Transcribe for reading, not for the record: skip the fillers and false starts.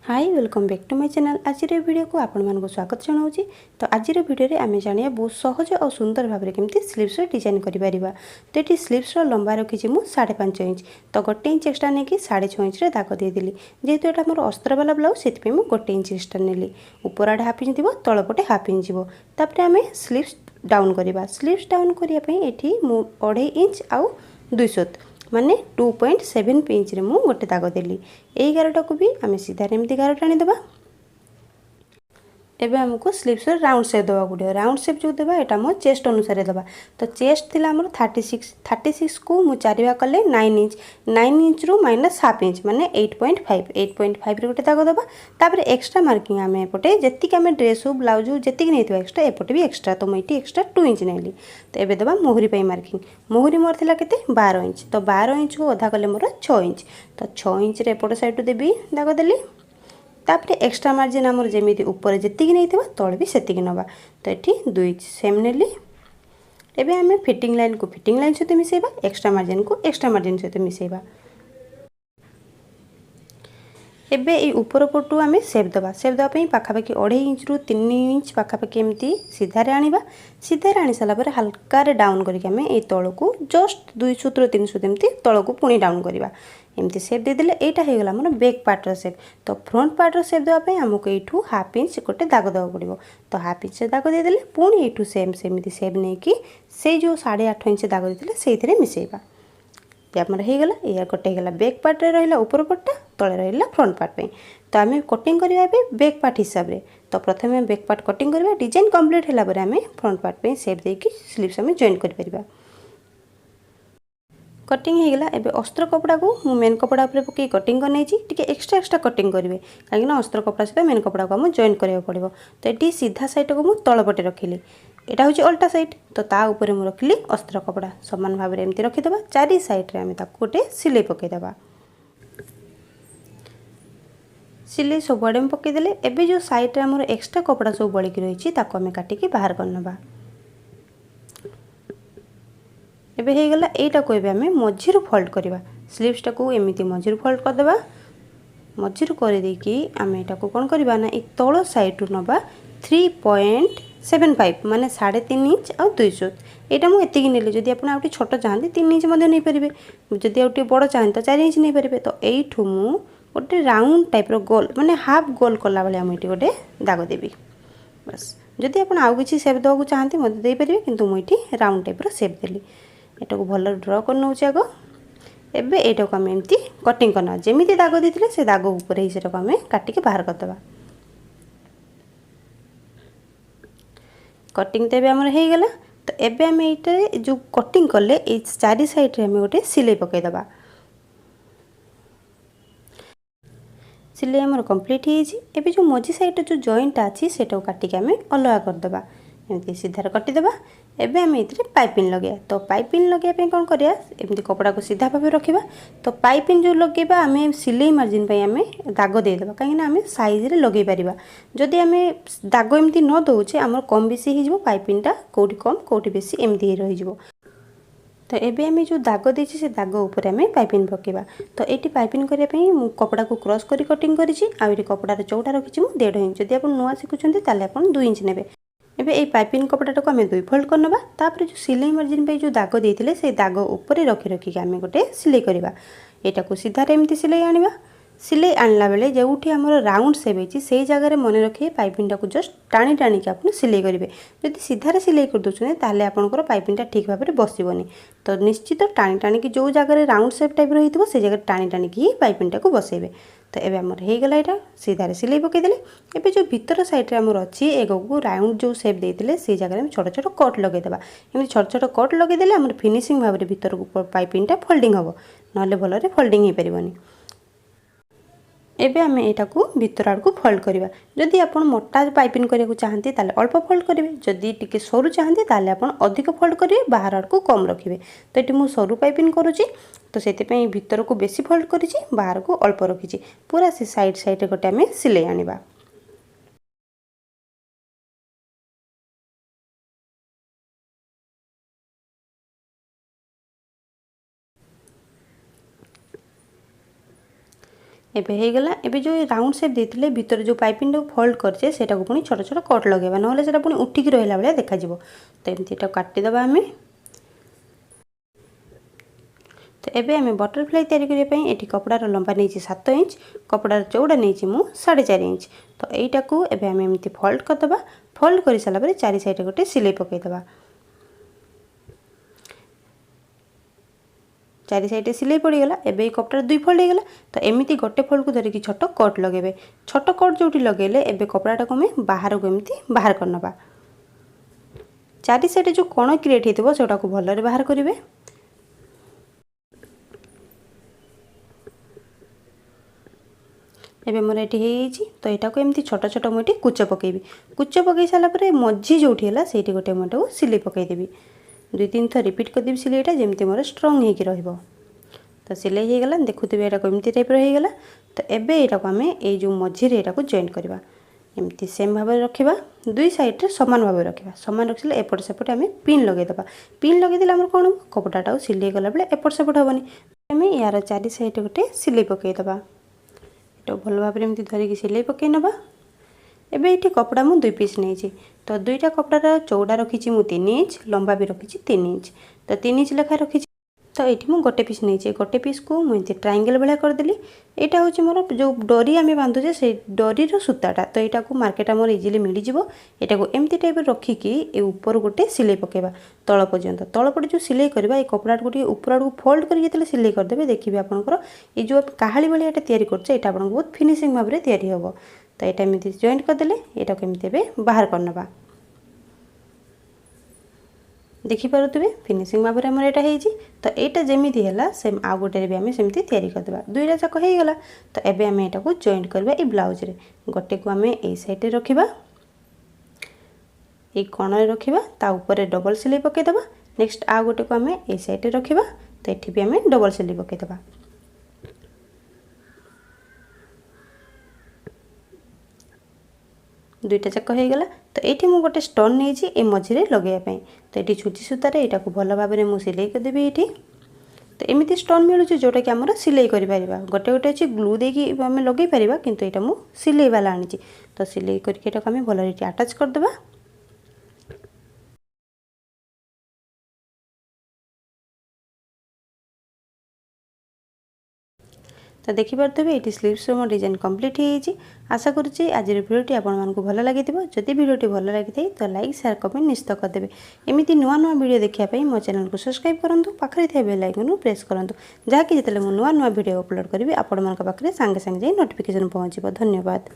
Hi welcome back to my channel. आज video को आपण मानक स्वागत जनाऊँगी। तो आज वीडियो आम जाना बहुत सहज और सुंदर भाव में केमती स्लीव्स डिजाइन करिपरिबा। तो ये स्लीव्स लंबा रखी मुझे 5.5 इंच, तो 1 इंच एक्सट्रा नहीं कि 6.5 इंच दाग देदेली। जेहेतु यहाँ मोर अस्तर वाला ब्लाउज से 1 इंच एक्सट्रा नेली। ऊपर आड़े हाफ इंच थी, तलपटे हाफ इंच जीव। तापर आम स्लीव्स डाउन करवा। स्लीव्स डाउन करने ये 2.5 इंच आउ 2 माने 2.7 इंच रे मु गोटे दाग देली। यही गारटा को भी आम सीधा एमती गार टाणीदे। एबे हमको स्लीव्स राउंड शेप देवा पड़े। राउंड शेप जो देवा यहाँ मो चेस्ट अनुसार देवा। तो चेस्ट थी आमर 36 को मु 4 भाग कले 9 इंच। 9 इंच रु माइनस हाफ इंच माने 8.5 रे गोटे दाग देवा। तापर एक्स्ट्रा मार्किंग आम एपटे जी आम ड्रेस हो ब्लाउज हो जी नहीं एक्स्ट्रा एपटे भी एक्स्ट्रा। तो मुझे एक्स्ट्रा 2 इंच नेली। तो ये देवा मोहरी मार्किंग। मोहरी मोर थिला केते 12 इंच। तो 12 इंच को अधा कले मोर 6 इंच। तो 6 इंच रे एपट साइड देवी दाग देली। तापर एक्स्ट्रा मार्जिन आमर जमी ऊपर जी नहीं तले भी सेतिक नवा। तो ये 2 इंच सेम नेली। एबे आम फिटिंग लाइन को फिटिंग लाइन सहित मिसेबा, एक्स्ट्रा मार्जिन को एक्स्ट्रा मार्जिन सहित मिसेबा। एबे ये ऊपर पटू आम सेप देवा। सेप देवाई पाखापाखि 2.5 इंच रु 3 इंच पाखापाखि एमती सीधार आनिबा। सीधार आनी सारापर हल्का डाउन करके आम ये तलू जस्ट 2 सूत्र 3 सूत्र एमती तलू पुणी डाउन करवा। एमती सेप देदेले एटा हो गला मोर बैक पार्टर सेप। तो फ्रंट पार्टर सेप देवाई आमको यू हाफ इंच गोटे दाग देवा पड़ो। तो हाफ इंच दाग देदेले पुणी यू सेम सेमती सेप नहीं कि से जो 8.5 इंच दाग देते से मिसेबा। आमर होगला या गोटे होगा बैक पार्ट रहा ऊपर पार्टा तले रहा फ्रंट पार्ट पे। तो आम कटिंग करवा बैक पार्ट हिसाब से। तो प्रथम बैक पार्ट कटिंग करवा। डिजाइन कंप्लीट है आम फ्रंट पार्ट पे सेप देकी स्लीव्स आम जॉइन कर कटिंग होगला। एबे अस्त्र कपड़ा को मु मेन कपड़ा उपर पकई कटिंग कर नहीं टी एक्स्ट्रा कटिंग करेंगे कहीं अस्त्र कपड़ा सहित मेन कपड़ा को आम जॉइन करा पड़ो। तो ये सीधा साइड को मुझे तलपटे रखिली। यहाँ हूँ अल्टा साइड। तो ता ऊपर मुझे रखिली अस्त्र कपड़ा सामान भाव में एमती रखीदे। 4 साइड्रे आम गोटे सिलाई पकईदे। सिलाई सबुआड़े पकईदे। एबे जो साइड्रे आमर एक्स्ट्रा कपड़ा सब बड़िकी रही आम काटिकी बाहर करनवा। एबे होगला एटा को आम मझीरु फोल्ड करवा। स्लीव्सटा को एमती मझीरु फोल्ड करदेबा। मझीरु कर देकी आम एटा को कौन करवा ना एक तल साइड नवा 3.75 माने 3.5 इंच आ 2 सूत। यहाँ मुझे नेली। जदि आप छोट चाहते 3 इंच नहीं पारे। जदि आउटे बड़ चाहते तो 4 इंच नहीं पारे। तो यू मु गोटे राउंड टाइप गोल माने हाफ गोल कला भाई मुझे गोटे दाग देवी। बस जदि आप आउ कि सेप देवाक चाहते मत देपारे किंतु मुझे राउंड टाइप सेप देली। एटा को भल ड्र कर नौ आग। एबे एटा को आम एमती कटिंग करना जमी दाग देते से दाग ऊपर ही सेटा को आम काटिके बाहर करदे। कटिंग तो आमर होगला। तो एबे आम ये जो कटिंग कले 4 साइड्रे आम गोटे सिलाई पकईदे। सिलाई आमर कंप्लीट हो जो मझी साइड जो जॉइंट अच्छी से काटिक आम अलग करदे। एमती सीधार कटिदेबा। एबे आम ये पाइपिंग लगे। तो पाइपिंग लगे कौन करिया एमती कपड़ा को सीधा भाव रखा। तो पाइपिंग जो लगेबा आम सिलाई मार्जिन आम दाग देदेबा कहीं आम साइज रे लगे पारिबा। जदि आम दाग एमती न दौचे आमर कम बेसी हो पाइपिंगटा कौटी कम कौटी बेसी एमती रही। तो एबे आम जो दाग देछि से दाग ऊपर आम पाइपिंग पकेबा। तो ये पाइपिंग करने कपड़ा को क्रॉस कर कटिंग करी कपड़ार चौड़ा रखी 1.5 इंच। जदि आप नुआ शिखुं ताले आप 2 इंच ने। एबे ये पाइपिंग कपड़ा को आम 2 फोल्ड करनवा। तापर जो सिलाई मार्जिन पे जो दाग देते से दाग ऊपर रखी रखिक आम गोटे सिलाई करवा। यहाँ को सीधार एमती सिलाई आनिबा। सिलाई आणला बेले जोठी आमर राउंड सेप होती से जगह मन रखिए पाइपिंगटा को जस्ट टाणी टाणिक आप सिलाई करेंगे। जब सीधार सिलाई कर दूसरे ताले आपंकर पाइपिंगटा ठीक भाव में बसबनी। तो निश्चित टाणी टाणिक जो जगह राउंड सेप टाइप रही से जगह टाणी टाणिक ही पाइपिंगटा को बसैबे। तो ये आमर होगला यहाँ सीधार सिलाई पकईदे। एबे जो भीतर साइड्रे आमर अच्छी एगो को राउंड जो सेप देते से जगह छोट छोट कट लगेदेबा। एमती छोट छोट कट लगेदेले आमर फिनिशिंग भाव में भीतर को पाइपिंगटा फोल्डिंग हम ना भलरे फोल्डिंग हो पारबनी। एबे आम यहाँ को भीतर आड़ को फोल्ड करवा। जदि आप मोटा पाइपिंग करने चाहते ताले अल्प फोल्ड करेंगे। जदि टी सरू चाहते ताले आप अधिक फोल्ड करेंगे बाहर आड़ को कम रखिए। तो ये मुझे सरू पाइपिंग करुँची तो से भीतर को बेसी फोल्ड करी बाहर को अल्प रखी पूरा से साइड साइड गोटे आम सिलाई आनिबा। एबे हो गला। एबे जो राउंड शेप देथिले भीतर जो पाइपिंग फोल्ड करछे सेटा को पुनी छोट छोट कट लगेबा नहले सेटा पुनी उठिकी रहिला बेले देखा जिवो। तो एमती एटा काटी दबा हमें। तो एबे हमें बटरफ्लाई तैयारी करिया पई एठी कपड़ार लंबा नेछि 7 इंच, कपड़ार चौड़ा नेछि मु 4.5 इंच। तो एटा को एबे हमें एमती फोल्ड कर दबा। फोल्ड करि साला परे चारि साइड गोटे सिलाई पकई दबा। चारि साइड सिलाई पड़ी गला। एबे कपड़ा 2 फोल्ड हो गला। तो एमिति गोटे फोल्ड को धरिकी छोट कट लगेबे। छोट कट जोटी लगेले एबे कपड़ाटा को हमें बाहर को एमिति बाहर करनबा। चारि साइड जो कोण क्रिएट हेतिबो सेटा को भलरे बाहर करिवे। एबे मोर एठी हे छी। तो एटा को एमिति छोट छोट मोटी कुच पकेबी। कुच पकई साला परे मझी जोठी हला सेठी गोटे मोटो सिलाई पकई देबी। 2-3 थर रिपीट कर देबी सिलाईटा जेमति मोर स्ट्रांग हे कि रहइबो। तो सिलाई हो गला देखुथिबे एटा को एमिति टाइप रो हे गला। तो एबे एटा को हमें ए जो मझी रे एटा को जॉइंट करबा। एमिति सेम भाव रखिबा। दुई साइड रे समान भाव रखिबा। समान रखिले एपट सेपट हमें पिन लगे दबा। पिन लगे दिले हमर कोन कपड़ाटा सिलाई गला बेले एपट सेपट होबनी। हमें यार चारि साइड गोटे सिलाई पकई दबा। एटा भल भाव रे एमिति धरिकी सिलाई पकई नबा। एबे एठी कपड़ा मु 2 पीस नेछि। तो दुईटा कपड़ार चौड़ा रखिछि मु 3 इंच, लंबा भी रखिछि 3 इंच। तो 3 इंच लेखा रखिछि। तो एठी मु गोटे पीस नेछि। गोटे पीस को मु एते ट्रायंगल भलिया कर देली। एटा होछि मोर जो डोरी आमे बांधुजे से डोरी रो सुताटा। तो एटा को मार्केट मोर इजीली मिली जिवो। एटा को एम्ति टाइप रखिकी ए ऊपर गोटे सिलाई पकेबा तळ पर्यंत। तळ पटे जो सिलाई करबा ए कपड़ा को टी ऊपर आडू फोल्ड करी जेतले सिलाई कर देबे देखिबे आपनकर ए जो काहाली भलिया एटा तयारी करछे एटा आपन बहुत फिनिशिंग भाबरे तयारी होबो। तो एटा एमिति जॉइंट कर देले एटा को एमिति बे बाहर करनबा। देखि पारुतबे फिनिशिंग भाबरे हमर एटा हेछि। तो एटा जेमिति हैला सेम आ गोटे भी हमें सेमिति तयारी कर देबा। दुईटा जाक हे गला। तो एबे हमें एटा को जॉइंट करबा ए ब्लाउज रे। गोटे को हमें ए साइड रे रखिबा, ए कोण रे रखिबा, ता ऊपर रे डबल सिलाई पके दबा। नेक्स्ट आ गोटे को हमें ए साइड रे रखिबा। तो एठी भी हमें डबल सिलाई पके दबा। दुईटा जाक हो गला। तो ये मुझे गोटे स्टोन नहीं ए मझे लगे। तो ये छुची सूतार यहाँ को भल भाव में मुझे सिलाई करदेवी ये। तो एमती स्टोन मिलूँ जोटा कि आम सिलाई कर गोटे गोटे अच्छे ग्लू देकी आम लगे पार कि यहाँ मुझे सिलाई वाला आनी। तो सिलाई करके आम भल आटाच करदे। तो देखिपे ये स्लीव्स मो डिजाइन कंप्लीट हो। आशा करुँची आज भिडियोटी आपको भल लगी। जदि भिडियोटी भल लगी तो लाइक शेयर कमेंट निश्चित करदे। एमती नुआ नुआ वीडियो देखापी मो चैनल को सब्सक्राइब करूँ, पाखे थे बेल आइकन प्रेस करूँ जहाँकि जो नुआ नुआ वीडियो अपलोड करी आपण पाखे सांगे सांगे नोटिफिकेशन पहुँचो। धन्यवाद।